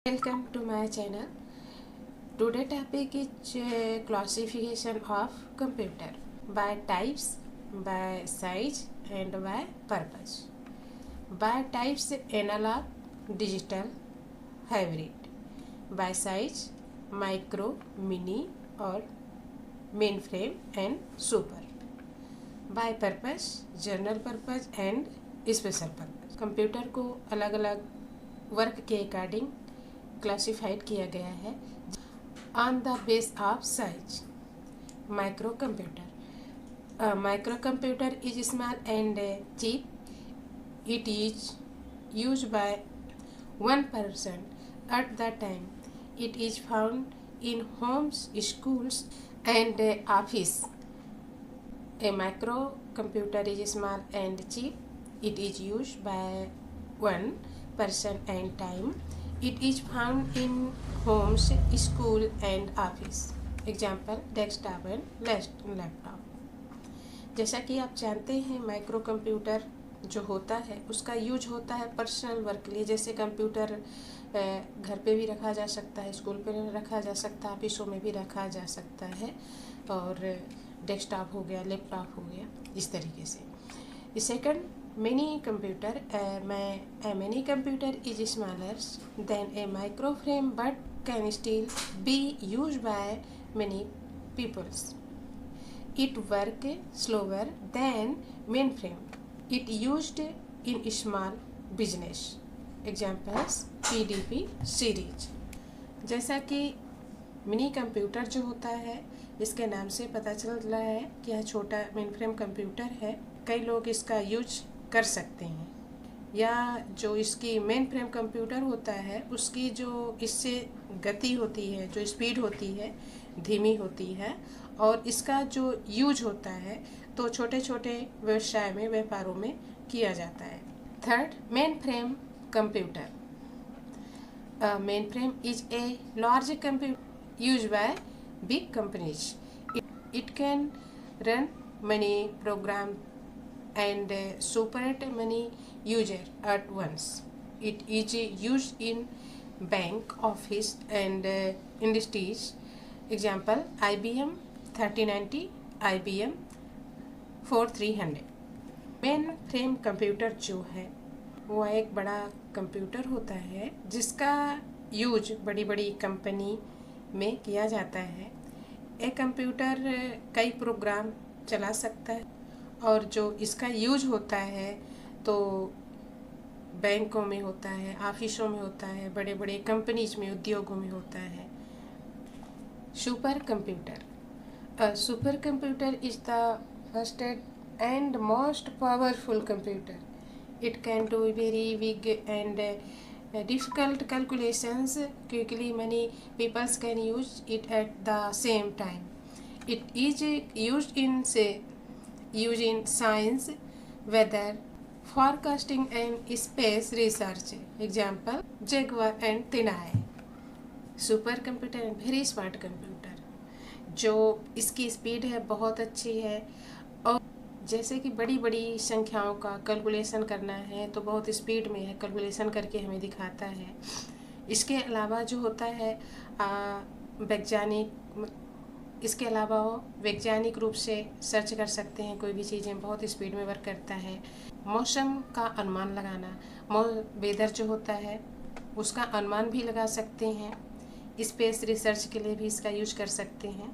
Welcome to my channel. Today topic is classification of computer by types, by size and by purpose. By types analog, digital, hybrid. By size micro, mini और mainframe and super. By purpose general purpose and special purpose. Computer को अलग अलग work के according classified किया गया है on the base of size. Micro computer. Micro computer is small and cheap. It is use by one person at the time. It is found in homes, schools and office. A microcomputer is small and cheap. It is used by one person and time. It is found in homes, school and office. Example desktop and laptop. जैसा कि आप जानते हैं micro computer जो होता है उसका use होता है पर्सनल वर्क के लिए. जैसे कंप्यूटर घर पे भी रखा जा सकता है, स्कूल पे रखा जा सकता है, ऑफिसों में भी रखा जा सकता है और डेस्कटॉप हो गया, लैपटॉप हो गया, इस तरीके से. Second mini computer. Mini computer is smaller than a micro frame but can still be use by many peoples. It work slower than mainframe. It used in small business. Examples PDP series. जैसा कि mini computer जो होता है इसके नाम से पता चल रहा है कि यह छोटा मेनफ्रेम कंप्यूटर है. कई लोग इसका यूज कर सकते हैं. या जो इसकी मेन फ्रेम कंप्यूटर होता है उसकी जो इससे गति होती है, जो स्पीड होती है, धीमी होती है और इसका जो यूज होता है तो छोटे छोटे व्यवसाय में, व्यापारों में किया जाता है. Third main frame computer. Main frame is a large computer use by big companies. It can run many program and support many user at once. It is used in bank, office and industries. Example IBM 3090, IBM 4300. Main frame computer जो है वो एक बड़ा computer होता है जिसका use बड़ी बड़ी कंपनी में किया जाता है. एक कंप्यूटर कई प्रोग्राम चला सकता है और जो इसका यूज होता है तो बैंकों में होता है, ऑफिसों में होता है, बड़े बड़े कंपनीज में, उद्योगों में होता है. Super computer. Super computer is the first and most powerful computer. It can do very big and difficult calculations quickly. Many people can use it at the same time. It is used in science, weather, forecasting and space research. Example Jaguar and Tinai. Super computer and very smart computer. जो इसकी speed है बहुत अच्छी है और जैसे कि बड़ी बड़ी संख्याओं का कैलकुलेशन करना है तो बहुत स्पीड में है, कैलकुलेशन करके हमें दिखाता है. इसके अलावा जो होता है इसके अलावा वो वैज्ञानिक रूप से सर्च कर सकते हैं कोई भी चीज़ें. बहुत स्पीड में वर्क करता है. मौसम का अनुमान लगाना, वेदर जो होता है उसका अनुमान भी लगा सकते हैं. स्पेस रिसर्च के लिए भी इसका यूज कर सकते हैं.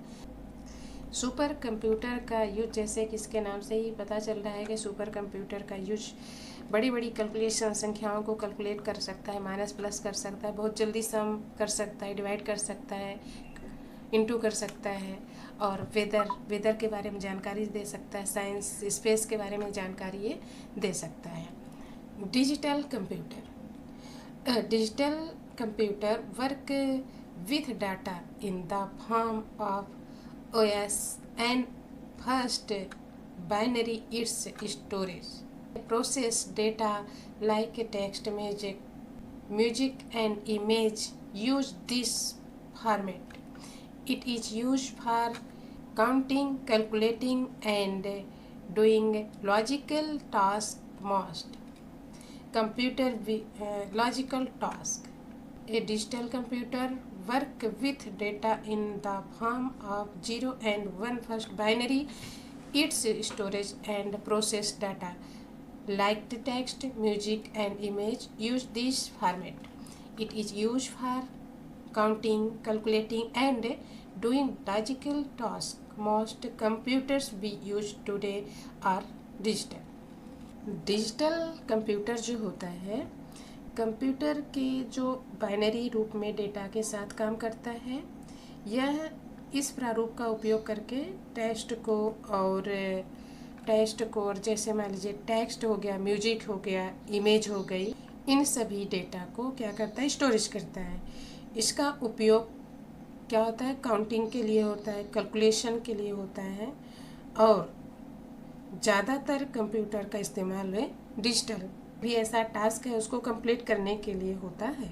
सुपर कंप्यूटर का यूज जैसे कि इसके नाम से ही पता चल रहा है कि सुपर कंप्यूटर का यूज बड़ी बड़ी कैलकुलेशन, संख्याओं को कैलकुलेट कर सकता है, माइनस प्लस कर सकता है, बहुत जल्दी सम कर सकता है, डिवाइड कर सकता है, इंटू कर सकता है और वेदर के बारे में जानकारी दे सकता है, साइंस, स्पेस के बारे में जानकारी ये दे सकता है. Digital computer. Digital computer work with data in the form of OS and first binary its storage. Process data like text, music and image use this format. It is used for counting, calculating and doing logical tasks most. Computer logical task. A digital computer work with data in the form of 0 and 1 first binary. Its storage and process data like the text, music and image use this format. It is used for counting, calculating and doing logical tasks. Most computers we use today are digital. Digital computer जो होता है computer के जो binary रूप में data के साथ काम करता है। यह इस प्रारूप का उपयोग करके टेक्स्ट को और जैसे मान लीजिए टेक्स्ट हो गया, म्यूजिक हो गया, इमेज हो गई, इन सभी डेटा को क्या करता है, स्टोरेज करता है। इसका उपयोग क्या होता है, काउंटिंग के लिए होता है, कैलकुलेशन के लिए होता है और ज़्यादातर कंप्यूटर का इस्तेमाल डिजिटल भी ऐसा टास्क है उसको कंप्लीट करने के लिए होता है।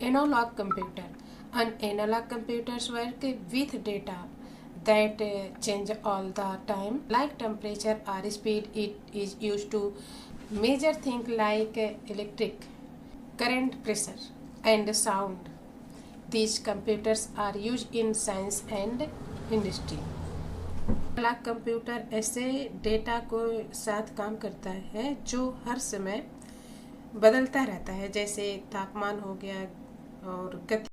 Analog computer, an analog computers work with data that change all the time like temperature or speed. It is used to measure things like electric current, pressure and sound. These computers are used in science and industry. Analog computer ऐसे data को साथ काम करता है जो हर समय बदलता रहता है, जैसे तापमान हो गया और गति